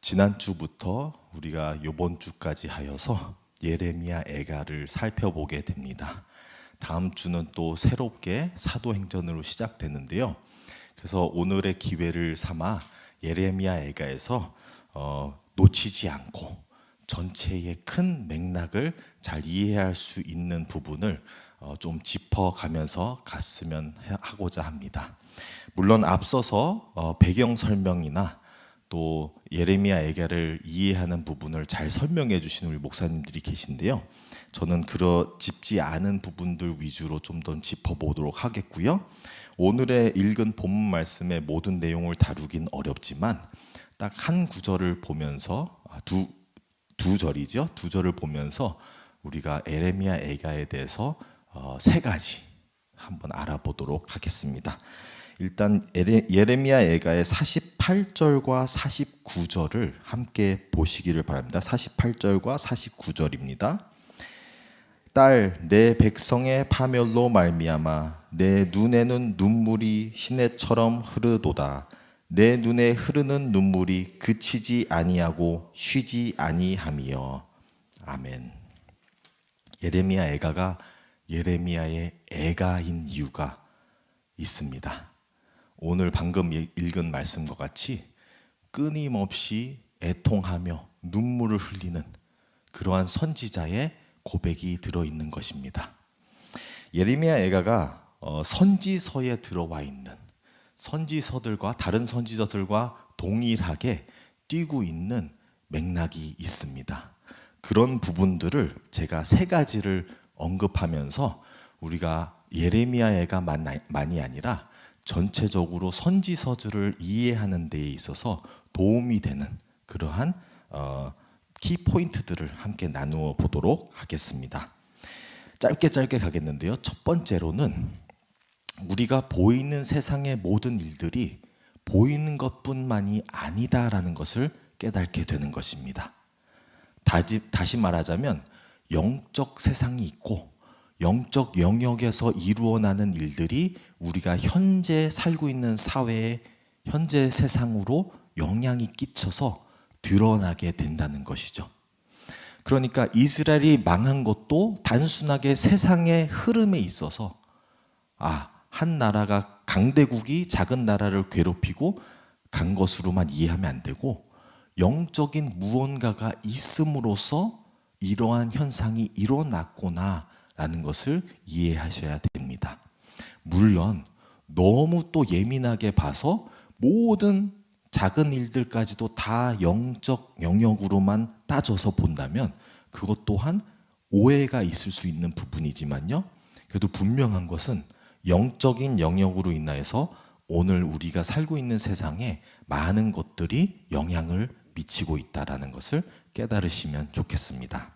지난주부터 우리가 이번 주까지 하여서 예레미야 애가를 살펴보게 됩니다. 다음 주는 또 새롭게 사도행전으로 시작되는데요. 그래서 오늘의 기회를 삼아 예레미야 애가에서 놓치지 않고 전체의 큰 맥락을 잘 이해할 수 있는 부분을 좀 짚어가면서 갔으면 하고자 합니다. 물론 앞서서 배경 설명이나 또 예레미야 애가를 이해하는 부분을 잘 설명해 주시는 우리 목사님들이 계신데요. 저는 짚지 않은 부분들 위주로 좀 더 짚어보도록 하겠고요. 오늘의 읽은 본문 말씀의 모든 내용을 다루긴 어렵지만 딱 한 구절을 보면서 두 절이죠. 두 절을 보면서 우리가 예레미야 애가에 대해서 세 가지 한번 알아보도록 하겠습니다. 일단 예레미야 애가의 48절과 49절을 함께 보시기를 바랍니다. 48절과 49절입니다. 딸, 내 백성의 파멸로 말미암아 내 눈에는 눈물이 시내처럼 흐르도다. 내 눈에 흐르는 눈물이 그치지 아니하고 쉬지 아니함이여. 아멘. 예레미야 애가가 예레미야의 애가인 이유가 있습니다. 오늘 방금 읽은 말씀과 같이 끊임없이 애통하며 눈물을 흘리는 그러한 선지자의 고백이 들어있는 것입니다. 예레미야 애가가 선지서에 들어와 있는 선지서들과 다른 선지서들과 동일하게 띄고 있는 맥락이 있습니다. 그런 부분들을 제가 세 가지를 언급하면서 우리가 예레미야 애가만이 아니라 전체적으로 선지서들을 이해하는 데에 있어서 도움이 되는 그러한 키포인트들을 함께 나누어 보도록 하겠습니다. 짧게 가겠는데요. 첫 번째로는 우리가 보이는 세상의 모든 일들이 보이는 것뿐만이 아니다라는 것을 깨닫게 되는 것입니다. 다시 말하자면 영적 세상이 있고 영적 영역에서 이루어나는 일들이 우리가 현재 살고 있는 사회의 현재 세상으로 영향이 끼쳐서 드러나게 된다는 것이죠. 그러니까 이스라엘이 망한 것도 단순하게 세상의 흐름에 있어서 한 나라가 강대국이 작은 나라를 괴롭히고 간 것으로만 이해하면 안 되고 영적인 무언가가 있음으로써 이러한 현상이 일어났구나 라는 것을 이해하셔야 됩니다. 물론 너무 또 예민하게 봐서 모든 작은 일들까지도 다 영적 영역으로만 따져서 본다면 그것 또한 오해가 있을 수 있는 부분이지만요. 그래도 분명한 것은 영적인 영역으로 인하여서 오늘 우리가 살고 있는 세상에 많은 것들이 영향을 미치고 있다는 것을 깨달으시면 좋겠습니다.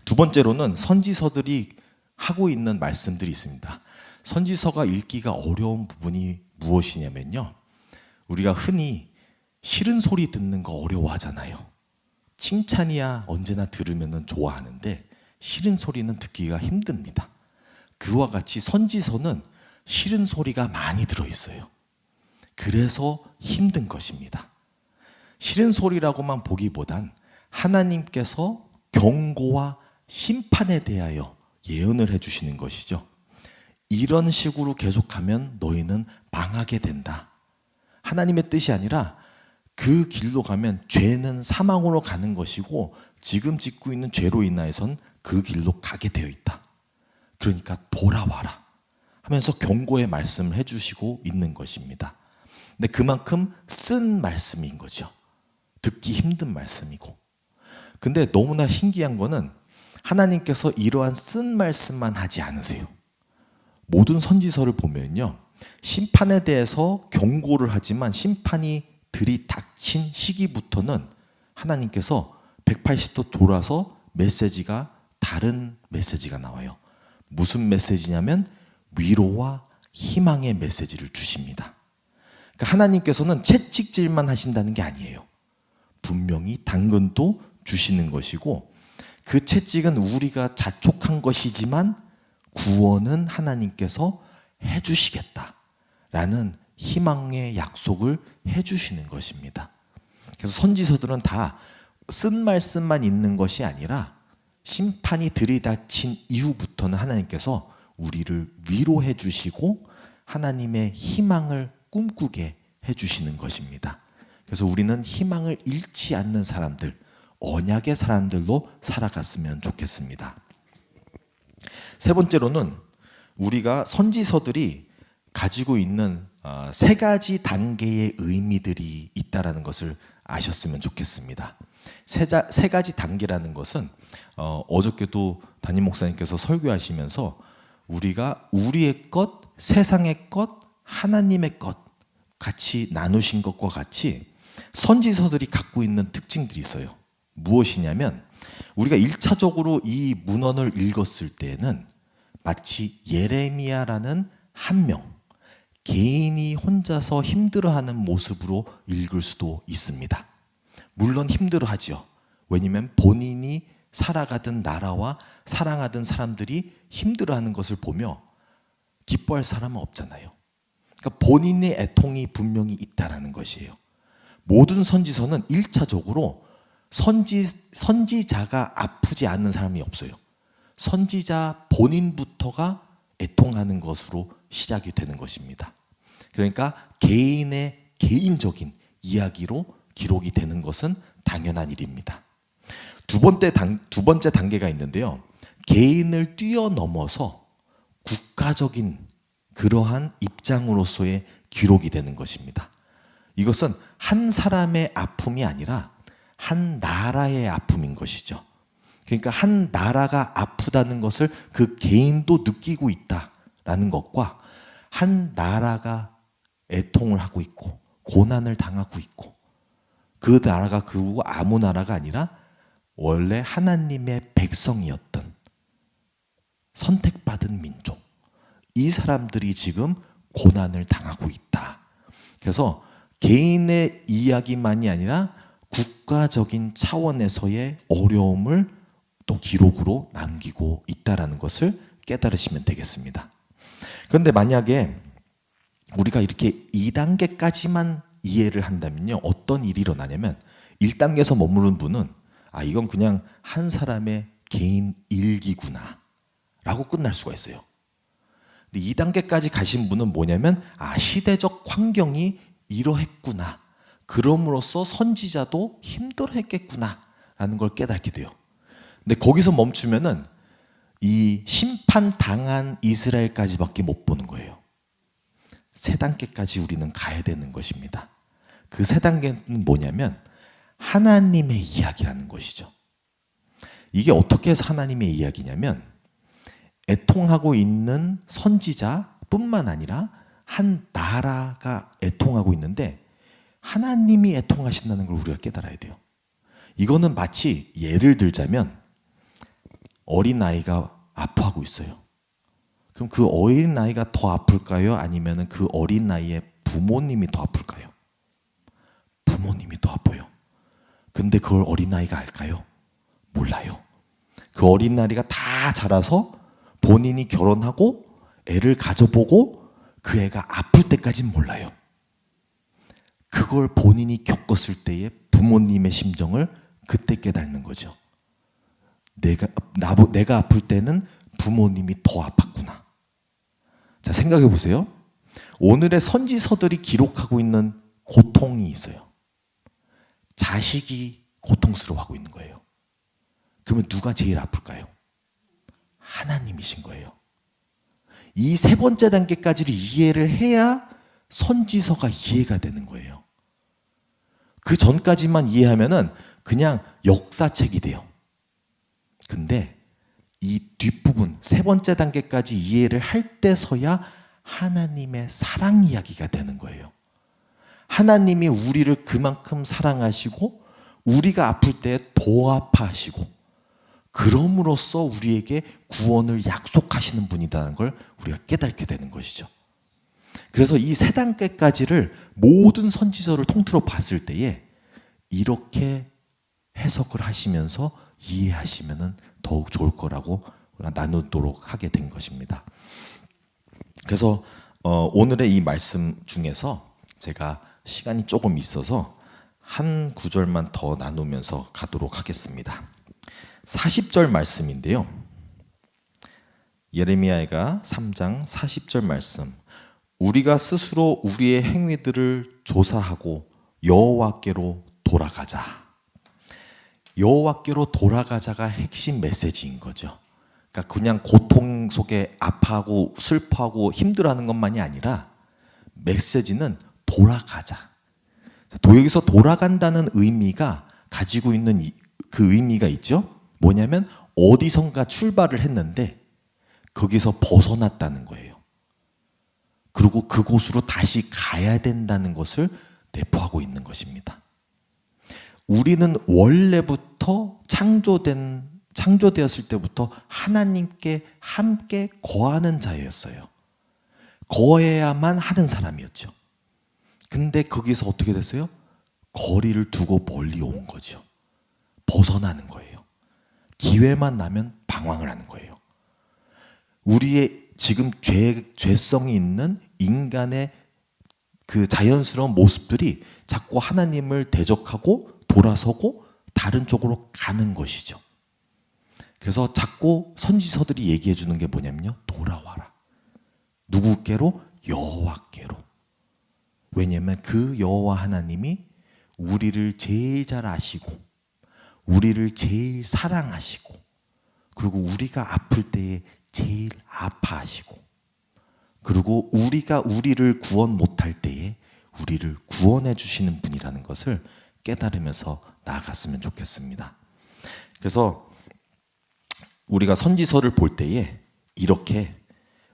두 번째로는 선지서들이 하고 있는 말씀들이 있습니다. 선지서가 읽기가 어려운 부분이 무엇이냐면요. 우리가 흔히 싫은 소리 듣는 거 어려워하잖아요. 칭찬이야 언제나 들으면 좋아하는데 싫은 소리는 듣기가 힘듭니다. 그와 같이 선지서는 싫은 소리가 많이 들어있어요. 그래서 힘든 것입니다. 싫은 소리라고만 보기보단 하나님께서 경고와 심판에 대하여 예언을 해주시는 것이죠. 이런 식으로 계속하면 너희는 망하게 된다. 하나님의 뜻이 아니라 그 길로 가면 죄는 사망으로 가는 것이고 지금 짓고 있는 죄로 인하여선 그 길로 가게 되어 있다. 그러니까 돌아와라 하면서 경고의 말씀을 해주시고 있는 것입니다. 근데 그만큼 쓴 말씀인 거죠. 듣기 힘든 말씀이고. 근데 너무나 신기한 거는 하나님께서 이러한 쓴 말씀만 하지 않으세요. 모든 선지서를 보면요. 심판에 대해서 경고를 하지만 심판이 들이닥친 시기부터는 하나님께서 180도 돌아서 다른 메시지가 나와요. 무슨 메시지냐면 위로와 희망의 메시지를 주십니다. 그러니까 하나님께서는 채찍질만 하신다는 게 아니에요. 분명히 당근도 주시는 것이고 그 채찍은 우리가 자촉한 것이지만 구원은 하나님께서 해주시겠다라는 희망의 약속을 해주시는 것입니다. 그래서 선지서들은 다 쓴 말씀만 있는 것이 아니라 심판이 들이닥친 이후부터는 하나님께서 우리를 위로해 주시고 하나님의 희망을 꿈꾸게 해 주시는 것입니다. 그래서 우리는 희망을 잃지 않는 사람들, 언약의 사람들로 살아갔으면 좋겠습니다. 세 번째로는 우리가 선지서들이 가지고 있는 세 가지 단계의 의미들이 있다는 것을 아셨으면 좋겠습니다. 세 가지 단계라는 것은 어저께도 담임 목사님께서 설교하시면서 우리가 우리의 것, 세상의 것, 하나님의 것 같이 나누신 것과 같이 선지서들이 갖고 있는 특징들이 있어요. 무엇이냐면 우리가 1차적으로 이 문헌을 읽었을 때에는 마치 예레미야라는 한 명, 개인이 혼자서 힘들어하는 모습으로 읽을 수도 있습니다. 물론 힘들어하죠. 왜냐하면 본인이 살아가던 나라와 사랑하던 사람들이 힘들어하는 것을 보며 기뻐할 사람은 없잖아요. 그러니까 본인의 애통이 분명히 있다라는 것이에요. 모든 선지서는 1차적으로 선지자가 아프지 않는 사람이 없어요. 선지자 본인부터가 애통하는 것으로 시작이 되는 것입니다. 그러니까 개인의 개인적인 이야기로 기록이 되는 것은 당연한 일입니다. 두 번째 단계가 있는데요. 개인을 뛰어넘어서 국가적인 그러한 입장으로서의 기록이 되는 것입니다. 이것은 한 사람의 아픔이 아니라 한 나라의 아픔인 것이죠. 그러니까 한 나라가 아프다는 것을 그 개인도 느끼고 있다라는 것과 한 나라가 애통을 하고 있고 고난을 당하고 있고 그 나라가 그 아무 나라가 아니라 원래 하나님의 백성이었던 선택받은 민족, 이 사람들이 지금 고난을 당하고 있다. 그래서 개인의 이야기만이 아니라 국가적인 차원에서의 어려움을 또 기록으로 남기고 있다는 것을 깨달으시면 되겠습니다. 그런데 만약에 우리가 이렇게 2단계까지만 이해를 한다면요, 어떤 일이 일어나냐면 1단계에서 머무른 분은 이건 그냥 한 사람의 개인 일기구나 라고 끝날 수가 있어요. 근데 2단계까지 가신 분은 뭐냐면 시대적 환경이 이러했구나, 그럼으로써 선지자도 힘들어했겠구나 라는 걸 깨닫게 돼요. 근데 거기서 멈추면은 이 심판당한 이스라엘까지밖에 못 보는 거예요. 3단계까지 우리는 가야 되는 것입니다. 그 3단계는 뭐냐면 하나님의 이야기라는 것이죠. 이게 어떻게 해서 하나님의 이야기냐면 애통하고 있는 선지자뿐만 아니라 한 나라가 애통하고 있는데 하나님이 애통하신다는 걸 우리가 깨달아야 돼요. 이거는 마치 예를 들자면 어린아이가 아파하고 있어요. 그럼 그 어린아이가 더 아플까요? 아니면 그 어린아이의 부모님이 더 아플까요? 부모님이 더 아파요. 근데 그걸 어린아이가 알까요? 몰라요. 그 어린아이가 다 자라서 본인이 결혼하고 애를 가져보고 그 애가 아플 때까지는 몰라요. 그걸 본인이 겪었을 때의 부모님의 심정을 그때 깨닫는 거죠. 내가 아플 때는 부모님이 더 아팠구나. 자, 생각해 보세요. 오늘의 선지서들이 기록하고 있는 고통이 있어요. 자식이 고통스러워하고 있는 거예요. 그러면 누가 제일 아플까요? 하나님이신 거예요. 이 3번째 단계까지를 이해를 해야 선지서가 이해가 되는 거예요. 그 전까지만 이해하면은 그냥 역사책이 돼요. 근데 이 뒷부분 3번째 단계까지 이해를 할 때서야 하나님의 사랑 이야기가 되는 거예요. 하나님이 우리를 그만큼 사랑하시고 우리가 아플 때 더 아파하시고 그럼으로써 우리에게 구원을 약속하시는 분이라는 걸 우리가 깨닫게 되는 것이죠. 그래서 이 3단계까지를 모든 선지서를 통틀어 봤을 때에 이렇게 해석을 하시면서 이해하시면 더욱 좋을 거라고 나누도록 하게 된 것입니다. 그래서 오늘의 이 말씀 중에서 제가 시간이 조금 있어서 한 구절만 더 나누면서 가도록 하겠습니다. 40절 말씀인데요. 예레미야가 3장 40절 말씀. 우리가 스스로 우리의 행위들을 조사하고 여호와께로 돌아가자. 여호와께로 돌아가자가 핵심 메시지인 거죠. 그러니까 그냥 고통 속에 아파하고 슬퍼하고 힘들어하는 것만이 아니라 메시지는 돌아가자. 여기서 돌아간다는 의미가 가지고 있는 그 의미가 있죠. 뭐냐면 어디선가 출발을 했는데 거기서 벗어났다는 거예요. 그리고 그곳으로 다시 가야 된다는 것을 내포하고 있는 것입니다. 우리는 원래부터 창조되었을 때부터 하나님께 함께 거하는 자였어요. 거해야만 하는 사람이었죠. 근데 거기서 어떻게 됐어요? 거리를 두고 멀리 온 거죠. 벗어나는 거예요. 기회만 나면 방황을 하는 거예요. 우리의 지금 죄성이 있는 인간의 그 자연스러운 모습들이 자꾸 하나님을 대적하고 돌아서고 다른 쪽으로 가는 것이죠. 그래서 자꾸 선지서들이 얘기해 주는 게 뭐냐면요. 돌아와라. 누구께로? 여호와께로. 왜냐하면 그 여호와 하나님이 우리를 제일 잘 아시고 우리를 제일 사랑하시고 그리고 우리가 아플 때에 제일 아파하시고 그리고 우리가 우리를 구원 못할 때에 우리를 구원해 주시는 분이라는 것을 깨달으면서 나아갔으면 좋겠습니다. 그래서 우리가 선지서를 볼 때에 이렇게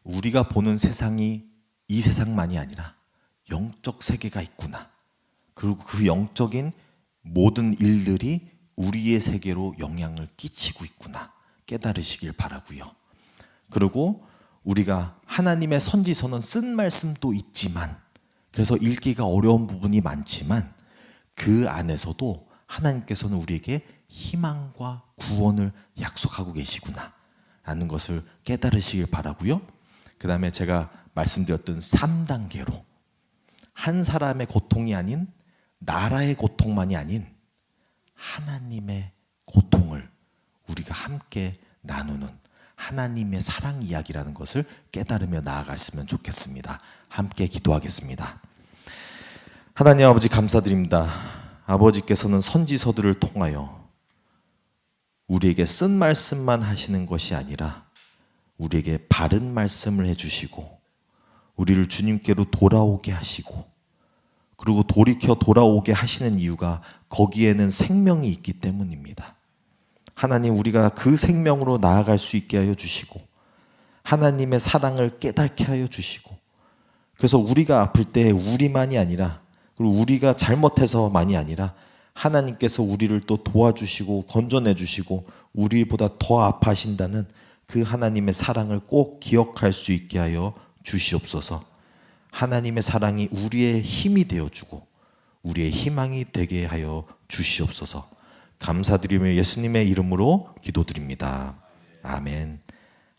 우리가 보는 세상이 이 세상만이 아니라 영적 세계가 있구나. 그리고 그 영적인 모든 일들이 우리의 세계로 영향을 끼치고 있구나. 깨달으시길 바라고요. 그리고 우리가 하나님의 선지서는 쓴 말씀도 있지만 그래서 읽기가 어려운 부분이 많지만 그 안에서도 하나님께서는 우리에게 희망과 구원을 약속하고 계시구나 라는 것을 깨달으시길 바라고요. 그 다음에 제가 말씀드렸던 3단계로 한 사람의 고통이 아닌 나라의 고통만이 아닌 하나님의 고통을 우리가 함께 나누는 하나님의 사랑 이야기라는 것을 깨달으며 나아갔으면 좋겠습니다. 함께 기도하겠습니다. 하나님 아버지 감사드립니다. 아버지께서는 선지서들을 통하여 우리에게 쓴 말씀만 하시는 것이 아니라 우리에게 바른 말씀을 해주시고 우리를 주님께로 돌아오게 하시고 그리고 돌이켜 돌아오게 하시는 이유가 거기에는 생명이 있기 때문입니다. 하나님 우리가 그 생명으로 나아갈 수 있게 하여 주시고 하나님의 사랑을 깨닫게 하여 주시고 그래서 우리가 아플 때 우리만이 아니라 그리고 우리가 잘못해서만이 아니라 하나님께서 우리를 또 도와주시고 건져내 주시고 우리보다 더 아파하신다는 그 하나님의 사랑을 꼭 기억할 수 있게 하여 주시옵소서. 하나님의 사랑이 우리의 힘이 되어주고 우리의 희망이 되게 하여 주시옵소서. 감사드리며 예수님의 이름으로 기도드립니다. 아멘.